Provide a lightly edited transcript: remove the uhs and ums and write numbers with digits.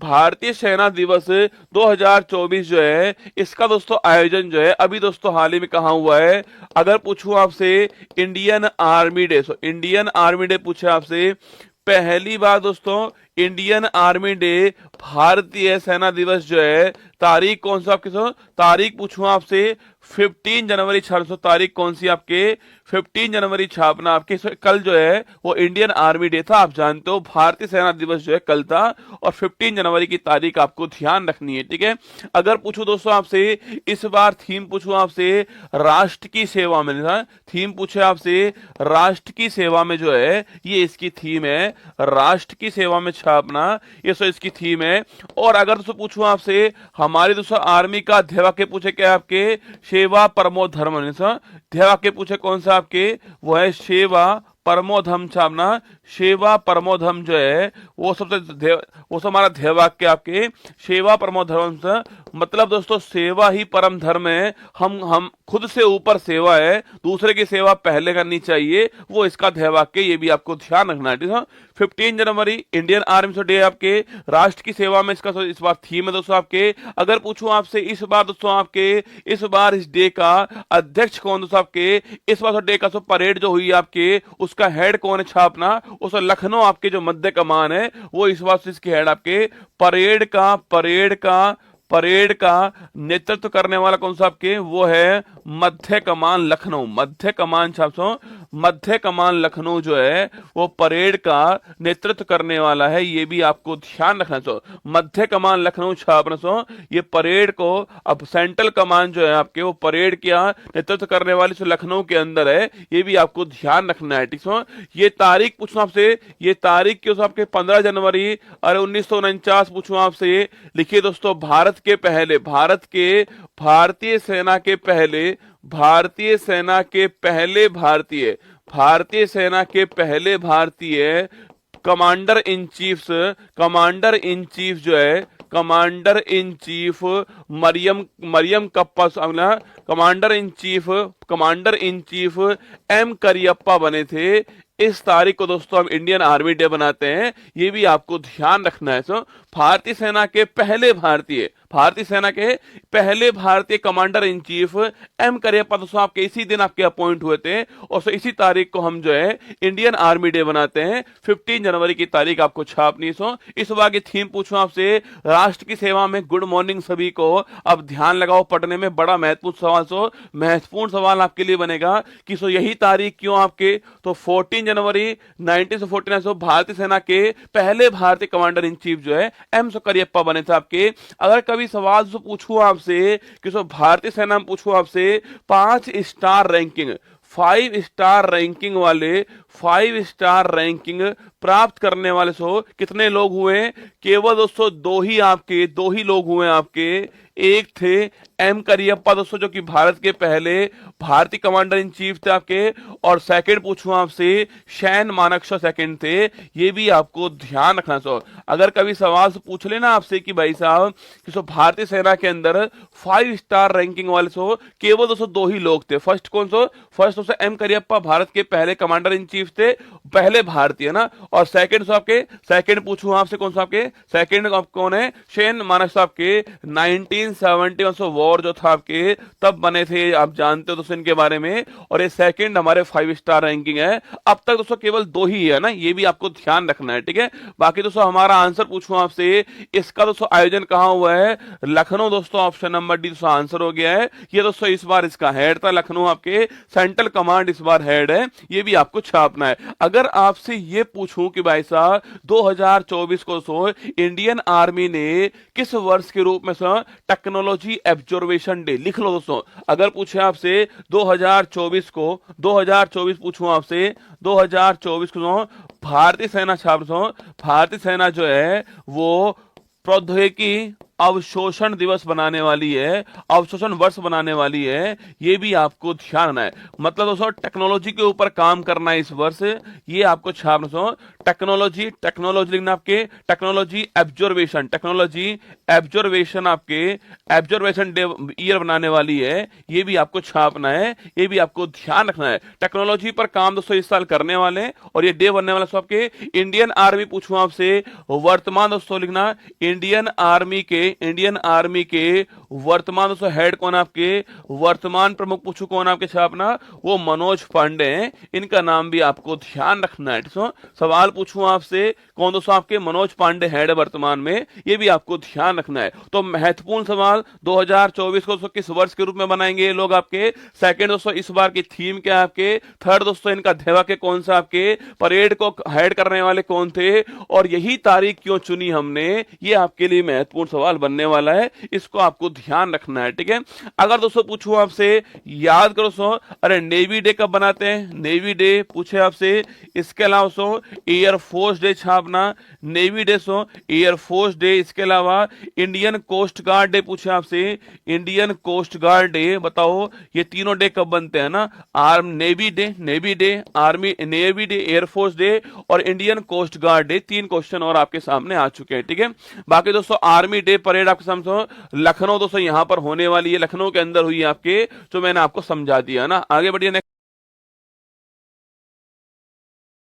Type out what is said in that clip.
भारतीय सेना दिवस 2024 जो है इसका दोस्तों आयोजन जो है अभी दोस्तों हाल ही में कहाँ हुआ है। अगर पूछूं आपसे Indian army day, so Indian army day पूछे आपसे, पहली बार दोस्तों इंडियन आर्मी डे, भारतीय सेना दिवस जो है, तारीख कौन सा आपके, सो तारीख पूछूं आपसे 15 जनवरी 600, तारीख कौन सी आपके 15 जनवरी छापना आपके। कल जो है वो इंडियन आर्मी डे था, आप जानते हो भारतीय सेना दिवस जो है कल था, और 15 जनवरी की तारीख आपको ध्यान रखनी है, ठीक है। अगर पूछूं दोस्तों आपसे, इस बार थीम पूछूं आपसे राष्ट्र की सेवा में, थीम पूछे आपसे राष्ट्र की सेवा में जो है, ये इसकी थीम है, राष्ट्र की सेवा में छापना, ये सो इसकी थीम है। और अगर दोस्तों पूछूं आपसे हमारे दोस्तों आर्मी का ध्येयवाक्य पूछे क्या आपके, सेवा परमो धर्म, ध्येयवाक्य पूछे कौन सा आपके, वो है सेवा परमो धर्म छापना। सेवा परमो धर्म जो है वो वो सब हमारा ध्येयवाक्य आपके सेवा परमो धर्म से, मतलब दोस्तों सेवा ही परम धर्म है। हम खुद से ऊपर सेवा है, दूसरे की सेवा पहले करनी चाहिए, वो इसका ध्येयवाक्य, ये भी आपको ध्यान रखना है, ठीक है। 15 जनवरी इंडियन आर्मी डे आपके राष्ट्र की सेवा में, इसका इस बार थीम है दोस्तों आपके। अगर पूछूं आपसे इस बार दोस्तों आपके, इस बार इस डे का अध्यक्ष कौन दोस्तों आपके, इस बार डे का परेड जो हुई आपके उसका हेड कौन है छापना, उस लखनऊ आपके जो मध्य कमान है वो इस बार इसकी हेड आपके, परेड का नेतृत्व करने वाला कौन सा आपके, वो है मध्य कमान लखनऊ, मध्य कमान छापो, मध्य कमान लखनऊ जो है वो परेड का नेतृत्व करने वाला है, ये भी आपको ध्यान रखना। सो मध्य कमान लखनऊ छापना, सो ये परेड को, अब सेंट्रल कमान जो है आपके वो परेड का नेतृत्व करने वाली सो लखनऊ के अंदर है, ये भी आपको ध्यान रखना है, ठीक है। ये तारीख पूछूं आपसे, ये तारीख क्यों आपके 15 जनवरी अरे 1949 पूछूं आपसे, लिखिए दोस्तों भारतीय सेना के पहले commander in chief commander in chief M Cariappa बने थे। इस तारीख को दोस्तों हम इंडियन आर्मी डे बनाते हैं, ये भी आपको ध्यान रखना है। सो भारतीय सेना के पहले commander in chief M Cariappa दोस्तों आपके इसी दिन आपके अपॉइंट हुए थे, और इसी तारीख को हम जो है इंडियन आर्मी डे बनाते हैं। 15 जनवरी की तारीख आपको छापनी। सो इस बार की थीम पूछूं आपसे राष्ट्र की सेवा में गुड मॉर्निंग सभी को। अब ध्यान लगाओ, पढ़ने में बड़ा महत्वपूर्ण सवाल आपके लिए बनेगा कि यही तारीख क्यों आपके, तो 14 जनवरी 1949 भारतीय सेना के पहले भारतीय कमांडर इन चीफ जो है एम करियप्पा बने थे आपके। अगर कभी सवाल पूछूं आपसे कि भारतीय सेना में पूछूं आपसे 5 स्टार रैंकिंग प्राप्त करने वाले कितने लोग हुए, केवल दोस्तों दो ही लोग हुए आपके। एक थे एम करियप्पा दोस्तों जो कि भारत के पहले भारतीय कमांडर इन चीफ थे आपके, और सेकंड पूछूं आपसे शैन मानेकशॉ सेकंड थे, ये भी आपको ध्यान रखना। अगर कभी सवाल पूछ लेना आपसे कि भाई साहब कि भारतीय सेना के अंदर 5 स्टार रैंकिंग वाले केवल दोस्तों दो ही लोग थे। फर्स्ट दोस्तों एम करियप्पा भारत के पहले कमांडर इन चीफ थे, पहले भारतीय ना, और सेकंड पूछूं आपसे कौन सा आपके, सेकंड कौन है, शैन मानेकशॉ आपके 1971 वॉर जो था आपके तब बने थे, आप जानते हो दोस्तों इनके बारे में, और ये सेकंड हमारे 5 स्टार रैंकिंग है। अब तक दोस्तों केवल दो ही है ना, ये भी आपको ध्यान रखना है, ठीक है। बाकी दोस्तों हमारा आंसर पूछूं आपसे, इसका दोस्तों आयोजन कहां हुआ है, लखनऊ दोस्तों, ऑप्शन नंबर डी दोस्तों आंसर हो गया है। ये दोस्तों इस बार इसका हेड था लखनऊ, आपके सेंट्रल कमांड इस बार हेड है, ये भी आपको छापना है। अगर आपसे ये पूछूं कि भाई साहब 2024 को इंडियन आर्मी ने किस वर्ष के रूप में टेक्नोलॉजी ऑब्जर्वेशन डे, लिख लो दोस्तों। अगर पूछे आपसे 2024 पूछूं आपसे 2024 को भारतीय सेना जो है वो प्रौद्योगिकी अवशोषण दिवस बनाने वाली है, अवशोषण वर्ष बनाने वाली है, ये भी आपको ध्यान रखना है। मतलब दोस्तों टेक्नोलॉजी के ऊपर काम करना है इस वर्ष, ये आपको छापना। टेक्नोलॉजी, टेक्नोलॉजी लिखना आपके, टेक्नोलॉजी एब्जॉर्वेशन, टेक्नोलॉजी एब्जॉर्वेशन आपके एब्जॉर्वेशन डे ईयर बनाने वाली है, ये भी आपको छापना है, ये भी आपको ध्यान रखना है। टेक्नोलॉजी पर काम दोस्तों इस साल करने वाले हैं और ये डे बनने वाला है आपके। इंडियन आर्मी पूछूं आपसे, वर्तमान दोस्तों लिखना, इंडियन आर्मी के वर्तमान दोस्तों हेड कौन आपके, वर्तमान प्रमुख पूछू कौन आपके छापना, वो मनोज पांडे हैं, इनका नाम भी आपको ध्यान रखना है। सवाल पूछूं आपसे, कौन दोस्तों आपके मनोज पांडे हेड है वर्तमान में, ये भी आपको ध्यान रखना है। तो महत्वपूर्ण सवाल 2024 को दोस्तों किस वर्ष के रूप में बनाएंगे ये लोग आपके। सेकंड दोस्तों इस बार की थीम क्या है आपके। थर्ड दोस्तों इनका ध्येय के कौन सा आपके, परेड को हेड करने वाले कौन थे, और यही तारीख क्यों चुनी हमने, ये आपके लिए महत्वपूर्ण सवाल बनने वाला है, इसको आपको ध्यान रखना है। ठीक है, अगर दोस्तों पूछूं आपसे, याद करो सो, अरे नेवी डे कब बनाते हैं, नेवी डे पूछे आपसे। इसके अलावा सो एयरफोर्स डे छापना, navy day so air force day. इसके अलावा इंडियन कोस्ट गार्ड डे पूछे आपसे, इंडियन कोस्ट गार्ड डे बताओ, ये तीनों डे कब बनते हैं ना, navy day, army navy day, air force day और Indian coast guard day. 3 question और आपके सामने आ चुके हैं। ठीक है, बाकी दोस्तों आर्मी डे परेड आपके सामने लखनऊ दोस्तों यहां पर होने वाली है, लखनऊ के अंदर हुई है आपके, जो मैंने आपको समझा दिया ना। आगे बढ़िए।